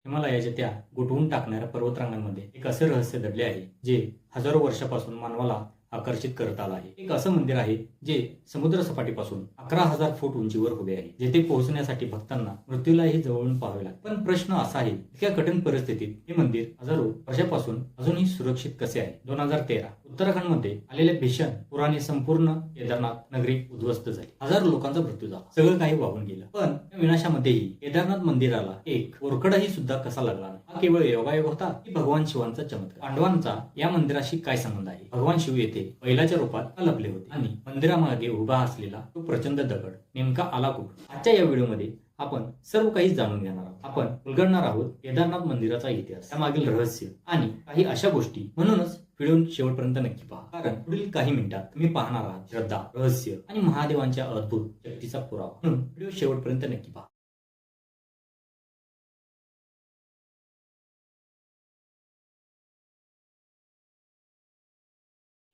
हिमालयाच्या त्या गोठवून टाकणाऱ्या पर्वतरांगांमध्ये एक असे रहस्य दडले आहे जे हजारो वर्षापासून मानवाला आकर्षित करत आलं आहे। एक असं मंदिर आहे जे समुद्र सपाटीपासून 11,000 फूट उंचीवर उभे आहे, जेथे पोहोचण्यासाठी भक्तांना मृत्यूलाही जवळून पाहावे लागते। पण प्रश्न असा आहे, इतक्या कठीण परिस्थितीत हे मंदिर हजारो वर्षापासून अजूनही सुरक्षित कसे आहे? 2013 उत्तराखंडमध्ये आलेल्या भीषण पुराने संपूर्ण केदारनाथ नगरी उद्ध्वस्त झाली, हजारो लोकांचा मृत्यू झाला, सगळं काही वाहून गेलं। पण या विनाशामध्येही केदारनाथ मंदिराला एक ओरखडही सुद्धा कसा लागला नाही। हा केवळ योगायोग होता की भगवान शिवांचा चमत्कार? पांडवांचा या मंदिराशी काय संबंध आहे? भगवान शिव येथे बैलाच्या रूपात लपले होते आणि मंदिरामागे उभा असलेला तो प्रचंड दगड नेमका आला कुठून? आजच्या या व्हिडिओमध्ये आपण सर्व काही जाणून घेणार आहोत। आपण उलगडणार आहोत केदारनाथ मंदिराचा इतिहास, त्यामागील रहस्य आणि काही अशा गोष्टी। म्हणूनच व्हिडिओ शेवटपर्यंत नक्की पहा, कारण पुढील काही मिनिटात तुम्ही पाहणार आहात श्रद्धा, रहस्य आणि महादेवांच्या अद्भुत शक्तीचा पुरावा। म्हणून व्हिडिओ शेवटपर्यंत नक्की पहा।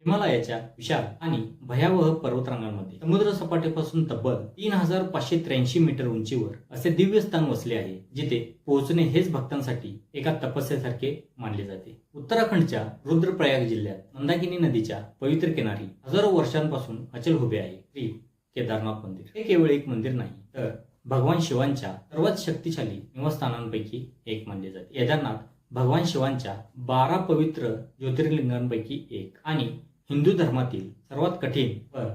हिमालयाच्या विशाल आणि भयावह पर्वतरांगांमध्ये समुद्र सपाटीपासून तब्बल 3,583 मीटर उंचीवर असे दिव्य स्थान वसले आहे, जिथे पोहोचणे हेच भक्तांसाठी एका तपस्येसारखे मानले जाते। उत्तराखंडच्या रुद्रप्रयाग जिल्ह्यात मंदाकिनी नदीच्या पवित्र किनारी हजारो वर्षांपासून अचल उभे आहे श्री केदारनाथ मंदिर। हे केवळ एक मंदिर नाही, तर भगवान शिवांच्या सर्वात शक्तिशाली निवासस्थानांपैकी एक मानले जाते। केदारनाथ भगवान शिवांच्या 12 पवित्र ज्योतिर्लिंगांपैकी एक आणि हिंदू धर्मातील सर्वात कठीण पण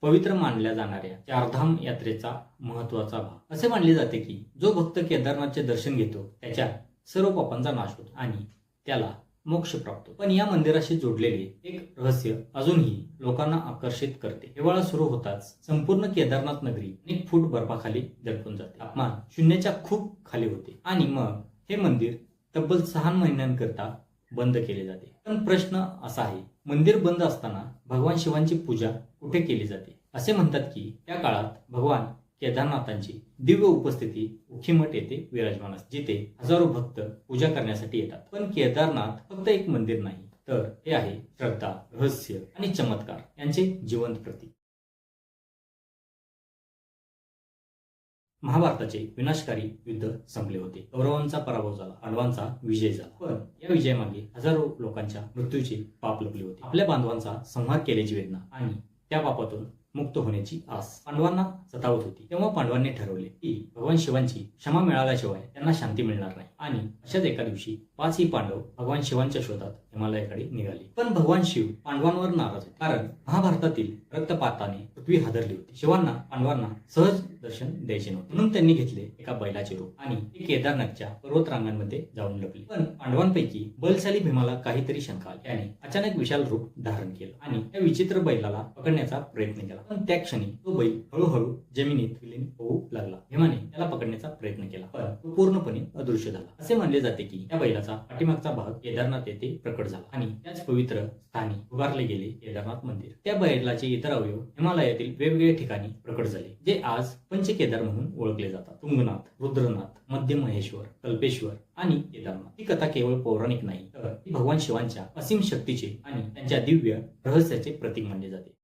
पवित्र मानल्या जाणाऱ्या चारधाम यात्रेचा महत्वाचा भाग। असे मानले जाते की जो भक्त केदारनाथचे दर्शन घेतो त्याच्या सर्व पापांचा नाश होतो आणि त्याला मोक्ष प्राप्त होतो। पण या मंदिराशी जोडलेले एक रहस्य अजूनही लोकांना आकर्षित करते। हिवाळा सुरू होताच संपूर्ण केदारनाथ नगरी अनेक फूट बर्फाखाली दडपून जाते। तापमान शून्याच्या खूप खाली होते आणि मग हे मंदिर तब्बल 6 महिन्यांकरता बंद केले जाते। पण प्रश्न असा आहे, मंदिर बंद असताना भगवान शिवांची पूजा कुठे केली जाते? असे म्हणतात की त्या काळात भगवान केदारनाथांची दिव्य उपस्थिती उखीमठ येथे विराजमान असते, जिथे हजारो भक्त पूजा करण्यासाठी येतात। पण केदारनाथ फक्त एक मंदिर नाही, तर हे आहे श्रद्धा, रहस्य आणि चमत्कार यांचे जिवंत प्रतीक। महाभारताचे विनाशकारी युद्ध संपले होते, कौरवांचा पराभव झाला, पांडवांचा विजय झाला। पण या विजयामागे हजारो लोकांच्या मृत्यूचे पाप लपले होते। आपल्या बांधवांचा संहार केल्याची वेदना आणि त्या पापातून मुक्त होण्याची आस पांडवांना सतावत होती। तेव्हा पांडवांनी ठरवले की भगवान शिवांची क्षमा मिळाल्याशिवाय त्यांना शांती मिळणार नाही। आणि अशाच एका दिवशी 5ही पांडव भगवान शिवांच्या शोधात हिमालयाकडे निघाले। पण भगवान शिव पांडवांवर नाराज होते, कारण महाभारतातील रक्तपाताने पृथ्वी हादरली होती। शिवांना पांडवांना सहज दर्शन द्यायचे नव्हते, म्हणून त्यांनी घेतले एका बैलाचे रूप आणि ते केदारनाथच्या पर्वतरांगांमध्ये जाऊन लपले। पण पांडवांपैकी बलशाली भीमाला काहीतरी शंका आली, त्याने अचानक विशाल रूप धारण केलं आणि त्या विचित्र बैलाला पकडण्याचा प्रयत्न केला। पण त्या क्षणी तो बैल हळूहळू जमिनीत विलीन होऊ लागला। भीमाने त्याला पकडण्याचा प्रयत्न केला, पण तो पूर्णपणे अदृश्य झाला। असे मानले जाते की त्या बैलाचा पाठीमागचा भाग केदारनाथ येथे प्रकट झाला आणि त्याच पवित्र स्थानी उभारले गेले केदारनाथ मंदिर। त्या बैलाचे इतर अवयव हिमालयातील वेगवेगळ्या ठिकाणी प्रकट झाले, जे आज पंचकेदार म्हणून ओळखले जातात। तुंगनाथ, रुद्रनाथ, मध्य महेश्वर, कल्पेश्वर आणि केदारनाथ। ही कथा केवळ पौराणिक नाही, तर ती भगवान शिवांच्या असीम शक्तीचे आणि त्यांच्या दिव्य रहस्याचे प्रतीक मानले जाते।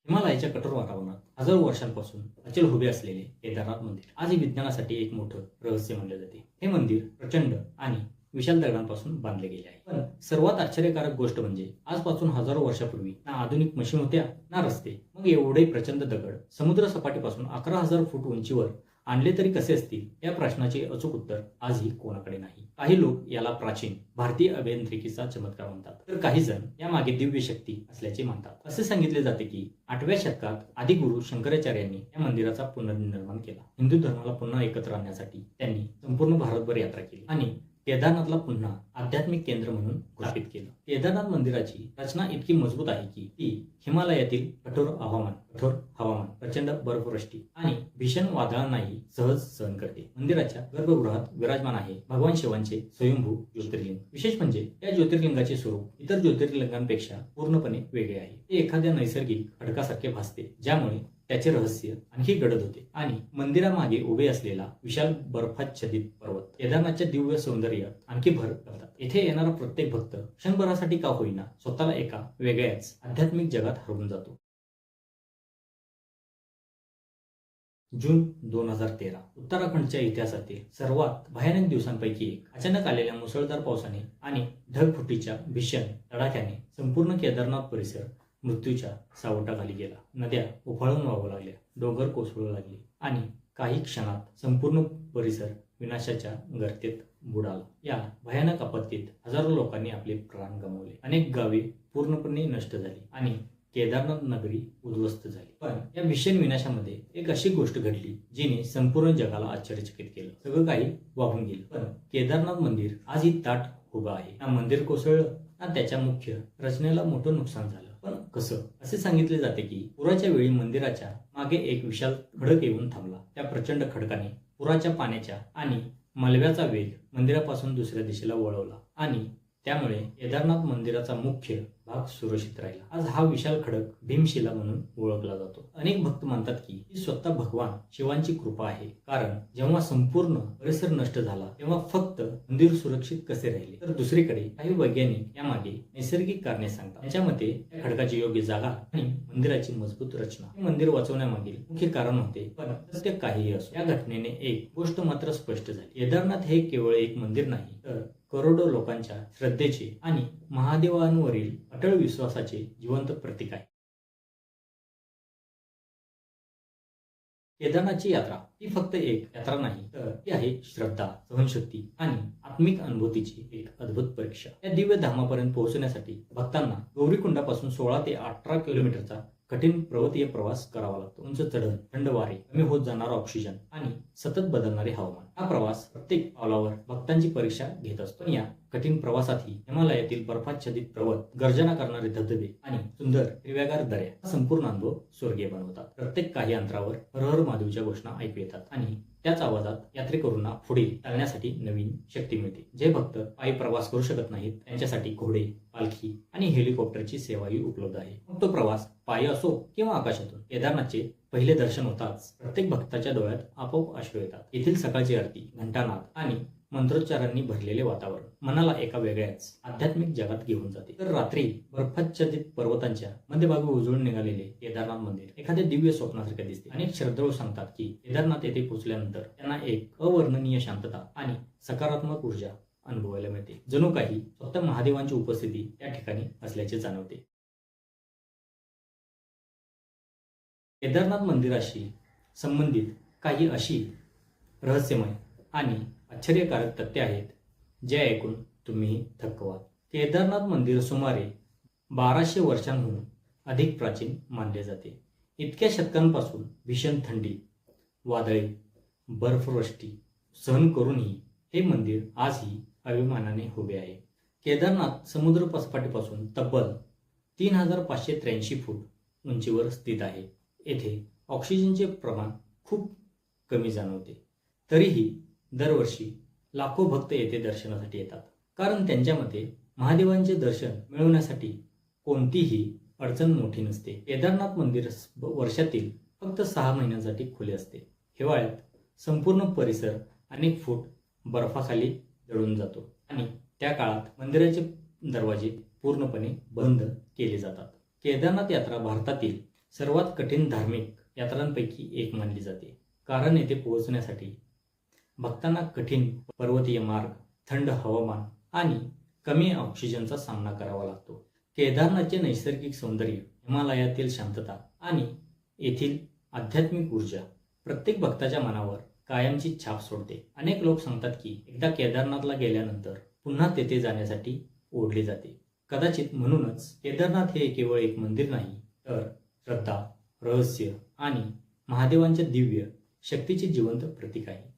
हिमालयाच्या कठोर वातावरणात हजारो वर्षांपासून अचल उभे असलेले केदारनाथ मंदिर आजही विज्ञानासाठी एक मोठं रहस्य मानले जाते। हे मंदिर प्रचंड आणि विशाल दगडांपासून बांधले गेले आहे। पण सर्वात आश्चर्यकारक गोष्ट म्हणजे आजपासून हजारो वर्षापूर्वी ना आधुनिक मशीन होत्या ना रस्ते, मग एवढे प्रचंड दगड समुद्र सपाटीपासून 11,000 फूट उंचीवर आणले तरी कसे असतील? या प्रश्नाचे अचूक उत्तर आजही कोणाकडे नाही। काही लोक याला प्राचीन भारतीय अभियांत्रिकीचा चमत्कार म्हणतात, तर काही जण यामागे दिव्य शक्ती असल्याचे मानतात। असे सांगितले जाते की 8व्या शतकात आदिगुरु शंकराचार्यांनी या मंदिराचा पुनर्निर्माण केला। हिंदू धर्माला पुन्हा एकत्र आणण्यासाठी त्यांनी संपूर्ण भारतभर यात्रा केली आणि केदारनाथला पुन्हा आध्यात्मिक केंद्र म्हणून घोषित केलं। केदारनाथ मंदिराची रचना इतकी मजबूत आहे की ती हिमालयातील कठोर हवामान, प्रचंड बर्फवृष्टी आणि भीषण वादळांनाही सहज सहन करते। मंदिराच्या गर्भगृहात विराजमान आहे भगवान शिवांचे स्वयंभू ज्योतिर्लिंग। विशेष म्हणजे या ज्योतिर्लिंगाचे स्वरूप इतर ज्योतिर्लिंगांपेक्षा पूर्णपणे वेगळे आहे। ते एखाद्या नैसर्गिक खडकासारखे भासते, ज्यामुळे त्याचे रहस्य आणखी गडद होते। आणि मंदिरामागे उभे असलेला विशाल बर्फाच्छादित पर्वत केदारनाथच्या दिव्य सौंदर्य आणखी भर करतात। येथे येणारा प्रत्येक भक्त क्षणभरासाठी का होईना स्वतःला एका वेगळ्याच आध्यात्मिक जगात हरवून जातो। जून 2013 उत्तराखंडच्या इतिहासातील सर्वात भयानक दिवसांपैकी एक. अचानक आलेल्या मुसळधार पावसाने आणि ढगफुटीच्या भीषण तडाख्याने संपूर्ण केदारनाथ परिसर मृत्यूच्या सावटाखाली गेला. नद्या उफाळून वाहू लागल्या, डोंगर कोसळू लागले आणि काही क्षणात संपूर्ण परिसर विनाशाच्या गर्तेत बुडाला. या भयानक आपत्तीत हजारो लोकांनी आपले प्राण गमावले. अनेक गावे पूर्णपणे नष्ट झाली आणि केदारनाथ नगरी उद्ध्वस्त झाली. पण या भीषण विनाशामध्ये एक अशी गोष्ट घडली जिने संपूर्ण जगाला आश्चर्यचकित केलं. सगळं काही वाहून गेलं, पण केदारनाथ मंदिर आजही ताठ उभं आहे. ना मंदिर कोसळलं ना त्याच्या मुख्य रचनेला मोठं नुकसान झालं. पण कसं? असे सांगितले जाते की पुराच्या वेळी मंदिराच्या मागे एक विशाल खडक येऊन थांबला. त्या प्रचंड खडकाने पुराच्या पाण्याच्या आणि मलब्याचा वेग मंदिरापासून दुसऱ्या दिशेला वळवला आणि त्यामुळे केदारनाथ मंदिराचा मुख्य भाग सुरक्षित राहिला. आज हा विशाल खडक भीमशिला म्हणून ओळखला जातो. अनेक भक्त मानतात की ही स्वतः भगवान शिवांची कृपा आहे, कारण जेव्हा संपूर्ण परिसर नष्ट झाला तेव्हा फक्त मंदिर सुरक्षित कसे राहिले. तर दुसरीकडे काही वैज्ञानिक यामागे नैसर्गिक कारणे सांगतात. त्याच्या मते या खडकाची योग्य जागा आणि मंदिराची मजबूत रचना हे मंदिर वाचवण्यामागील मुख्य कारण होते. पण सत्य काहीही असो, या घटनेने एक गोष्ट मात्र स्पष्ट झाली. केदारनाथ हे केवळ एक मंदिर नाही, तर करोडो लोकांच्या श्रद्धेचे आणि महादेवांवरील अटळ विश्वासाचे जिवंत प्रतीक आहे. केदारनाथची यात्रा ही फक्त एक यात्रा नाही, तर ती आहे श्रद्धा, सहनशक्ती आणि आत्मिक अनुभूतीची एक अद्भुत परीक्षा. या दिव्य धामापर्यंत पोहोचण्यासाठी भक्तांना गौरीकुंडापासून 16 ते 18 किलोमीटरचा कठीण पर्वतीय प्रवास करावा लागतो. उंच चढण, थंड वारे, कमी होत जाणारा ऑक्सिजन आणि सतत बदलणारे हवामान. हा प्रवास प्रत्येक पावलावर भक्तांची परीक्षा घेत असतो. या कठीण प्रवासातही हिमालयातील बर्फाच्छादित पर्वत, गर्जना करणारे धबधबे आणि सुंदर हिरव्यागार दऱ्या हा संपूर्ण अनुभव स्वर्गीय बनवतात. प्रत्येक काही अंतरावर हर हर महादेवच्या घोषणा ऐकू येतात आणि त्याच आवाजात यात्रेकरूंना पुढे चालण्यासाठी नवीन शक्ती मिळते. जे भक्त पायी प्रवास करू शकत नाहीत त्यांच्यासाठी घोडे, पालखी आणि हेलिकॉप्टरची सेवाही उपलब्ध आहे. मग तो प्रवास पायी असो किंवा आकाशातून. केदारनाथचे पहिले दर्शन होताच प्रत्येक भक्ताच्या डोळ्यात आपोआप अश्रू येतात. येथील सकाळची आरती, घंटानाद आणि मंत्रोच्चारांनी भरलेले वातावरण मनाला एका वेगळ्याच आध्यात्मिक जगात घेऊन जाते. तर रात्री बर्फाच्छादित पर्वतांच्या मध्यभागी उजळून निघालेले केदारनाथ मंदिर एखाद्या दिव्य स्वप्नासारखे दिसते. अनेक श्रद्धाळू सांगतात की केदारनाथ येथे पोहोचल्यानंतर त्यांना एक अवर्णनीय शांतता आणि सकारात्मक ऊर्जा अनुभवायला मिळते. जणू काही स्वतः महादेवांची उपस्थिती त्या ठिकाणी असल्याचे जाणवते. केदारनाथ मंदिराशी संबंधित काही अशी रहस्यमय आणि आश्चर्यकारक तथ्ये आहेत जे ऐकून तुम्ही थक्क व्हाल. केदारनाथ मंदिर सुमारे 1200 वर्षांहून अधिक प्राचीन मानले जाते. इतक्या शतकांपासून भीषण थंडी, वादळे, बर्फवृष्टी सहन करूनही हे मंदिर आजही अभिमानाने उभे आहे. केदारनाथ समुद्र सपाटीपासून तब्बल 3583 फूट उंचीवर स्थित आहे. येथे ऑक्सिजनचे प्रमाण खूप कमी जाणवते. तरीही दरवर्षी लाखो भक्त येथे दर्शनासाठी येतात, कारण त्यांच्या मते महादेवांचे दर्शन मिळवण्यासाठी कोणतीही अडचण मोठी नसते. केदारनाथ मंदिर वर्षातील फक्त 6 महिन्यांसाठी खुले असते. हिवाळ्यात संपूर्ण परिसर अनेक फूट बर्फाखाली जळून जातो आणि त्या काळात मंदिराचे दरवाजे पूर्णपणे बंद केले जातात. केदारनाथ यात्रा भारतातील सर्वात कठीण धार्मिक यात्रांपैकी एक मानली जाते, कारण येथे पोहोचण्यासाठी भक्तांना कठीण पर्वतीय मार्ग, थंड हवामान आणि कमी ऑक्सिजनचा सामना करावा लागतो. केदारनाथचे नैसर्गिक सौंदर्य, हिमालयातील शांतता आणि येथील आध्यात्मिक ऊर्जा प्रत्येक भक्ताच्या मनावर कायमची छाप सोडते. अनेक लोक सांगतात की एकदा केदारनाथला गेल्यानंतर पुन्हा तेथे जाण्यासाठी ओढले जाते. कदाचित म्हणूनच केदारनाथ हे केवळ एक मंदिर नाही, तर श्रद्धा, रहस्य आणि महादेवांच्या दिव्य शक्तीचे जिवंत प्रतीक आहे.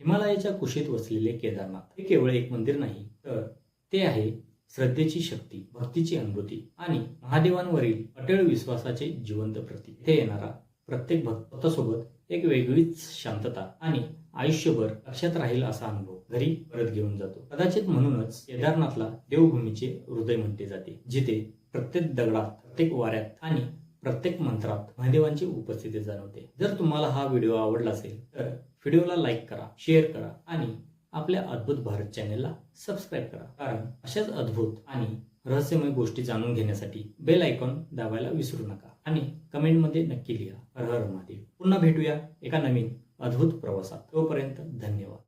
हिमालयाच्या कुशीत वसलेले केदारनाथ हे केवळ एक मंदिर नाही, तर ते आहे श्रद्धेची शक्ती, भक्तीची अनुभूती आणि महादेवांवरील अटळ विश्वासाचे जिवंत प्रतीक. इथे येणारा प्रत्येक भक्त स्वतःसोबत एक वेगळीच शांतता आणि आयुष्यभर लक्षात राहील असा अनुभव घरी परत घेऊन जातो. कदाचित म्हणूनच केदारनाथला देवभूमीचे हृदय म्हटले जाते, जिथे प्रत्येक दगडात, प्रत्येक वाऱ्यात आणि प्रत्येक मंत्रात महादेवांची उपस्थिती जाणवते. जर तुम्हाला हा व्हिडिओ आवडला असेल तर व्हिडिओला लाईक करा, शेअर करा आणि आपल्या अद्भुत भारत चॅनेलला सबस्क्राईब करा, कारण अशाच अद्भुत आणि रहस्यमय गोष्टी जाणून घेण्यासाठी बेल आयकॉन दाबायला विसरू नका आणि कमेंटमध्ये नक्की लिहा. हर हर महादेव. पुन्हा भेटूया एका नवीन अद्भुत प्रवासात. तोपर्यंत धन्यवाद.